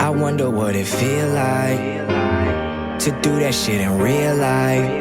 I wonder what it feel like to do that shit in real life.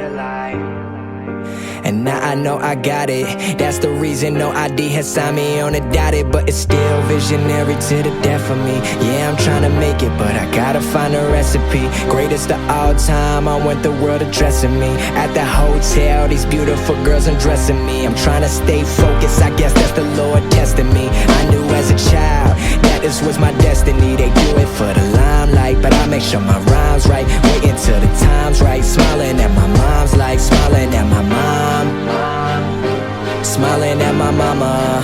And now I know I got it. That's the reason no ID has signed me on a dotted. But it's still visionary to the death of me. Yeah, I'm trying to make it, but I gotta find a recipe. Greatest of all time, I want the world addressing me. At the hotel, these beautiful girls undressing me. I'm trying to stay focused, I guess that's the Lord testing me. I knew as a child that this was my destiny. They do it for the limelight, but I make sure my rhyme's right. Waiting till the time's right. Smiling at my mom's like smiling at my mom. Smiling at my mama.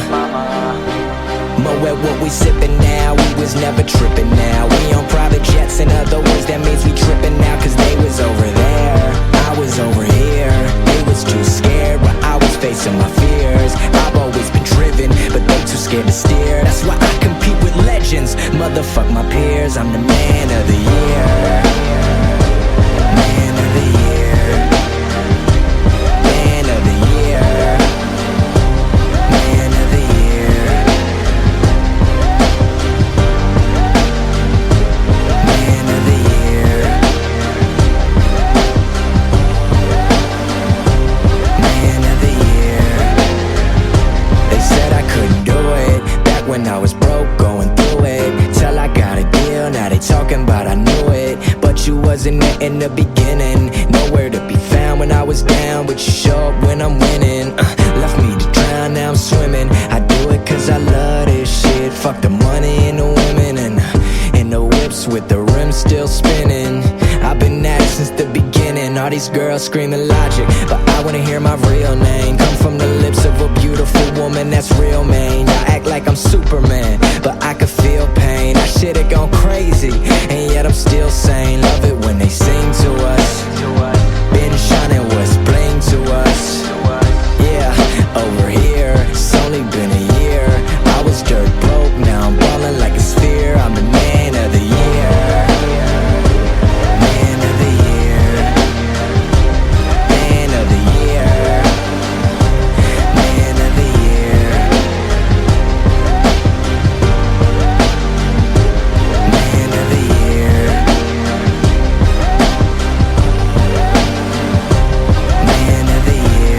Moet what we sippin' now, we was never trippin' now. We on private jets, in other words, that means we trippin' now. Cause they was over there, I was over here. They was too scared while I was facing my fears. I've always been driven, but they too scared to steer. That's why I compete with legends, motherfuck my peers. I'm the man of the year. Man of the year. Man of the year. Man of the year. Man of the year. Man of the year. They said I couldn't do it back when I was broke, going through it. Till I got a deal, now they talking about I knew it. But you wasn't there in the beginning. Nowhere to be found when I was down, but you show up when I'm winning. Left me to drown, now I'm swimming. I do it cause I love this shit. Fuck the money and the women and the whips with the rims still spinning. I've been at it since the beginning. All these girls screaming logic, but I wanna hear my real name come from the lips of a beautiful woman that's real, man. I act like I'm Superman, but I could feel pain. I should've gone crazy, and yet I'm still sane. Love it when they sing to us. Been shining what's bling to us. Yeah, over here, it's only been a year. I was dirt broke, now I'm ballin' like a sphere. I'm the man of the year. Man of the year. Man of the year. Man of the year. Man of the year. Man of the year.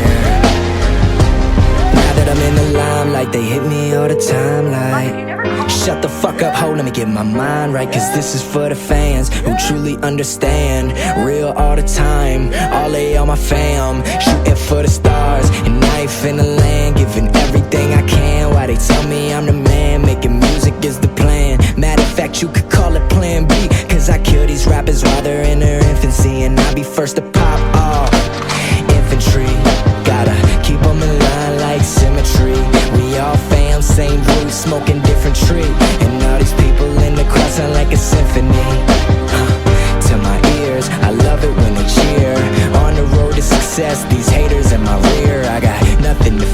Now that I'm in the limelight, they hit me all the time like, shut the fuck up, ho, let me get my mind right. Cause this is for the fans who truly understand. Real all the time, all A on my fam. Shooting for the stars, and I ain't finna land. Giving everything I can, why they tell me I'm the man. Making music is the plan. Matter of fact, you could call it plan B. Cause I kill these rappers while they're in their infancy, and I'll be first to pop off. Infantry, gotta keep them in line like symmetry. We all fam, same roots, smoking different tree. And all these people in the crowd sound like a symphony. To my ears, I love it when they cheer. On the road to success, these haters in my rear. I got nothing to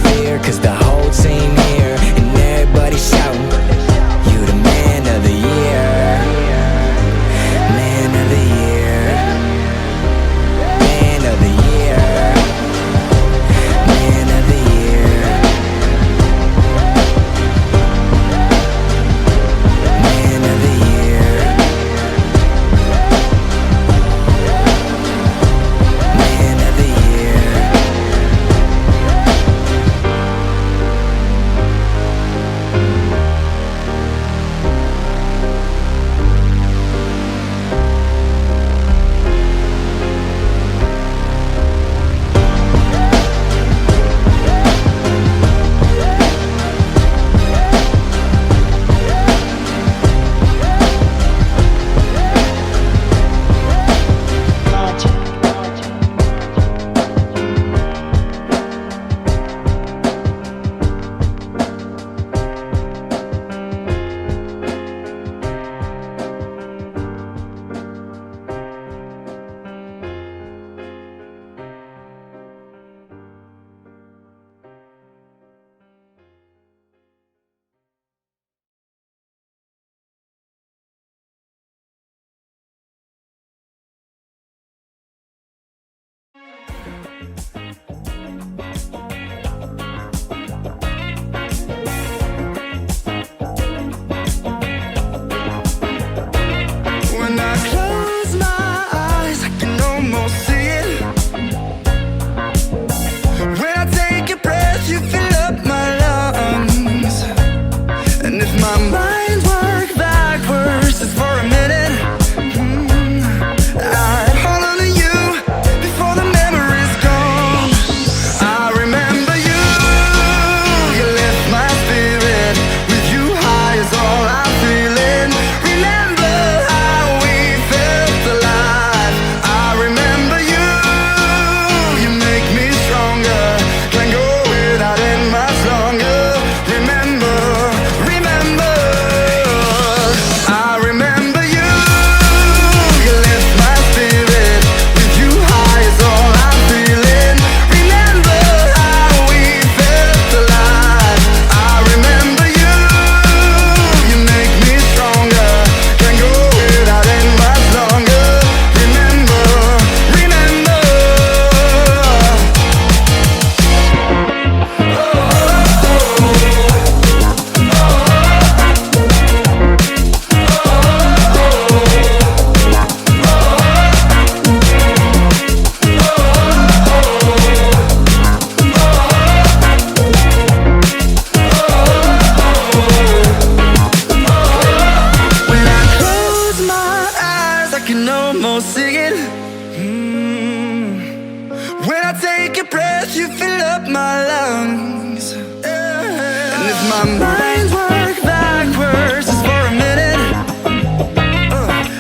mind work backwards just for a minute.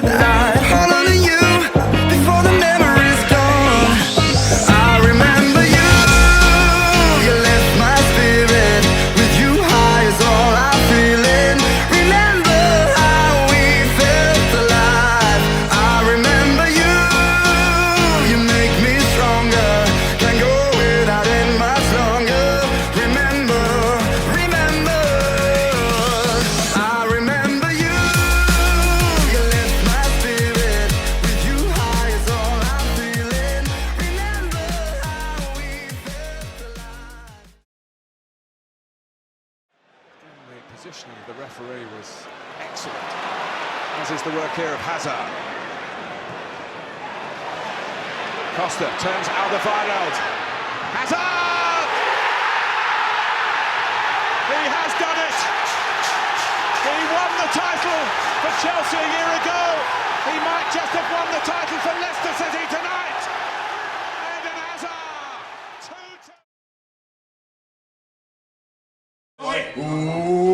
I hold on to you before the memory's gone. I remember you, you lift my spirit. With you high is all I'm feeling. Remember how we felt alive. I remember you, you make me stronger. Can't go without it much longer. Remember, remember, I remember you, you lift my spirit. With you high is all I'm feeling. Remember how we felt alive. The positioning of the referee was excellent, as is the work here of Hazard. Costa turns Alderweireld. Hazard! He has done it! He won the title for Chelsea a year ago. He might just have won the title for Leicester City tonight. Eden Hazard! 2-2.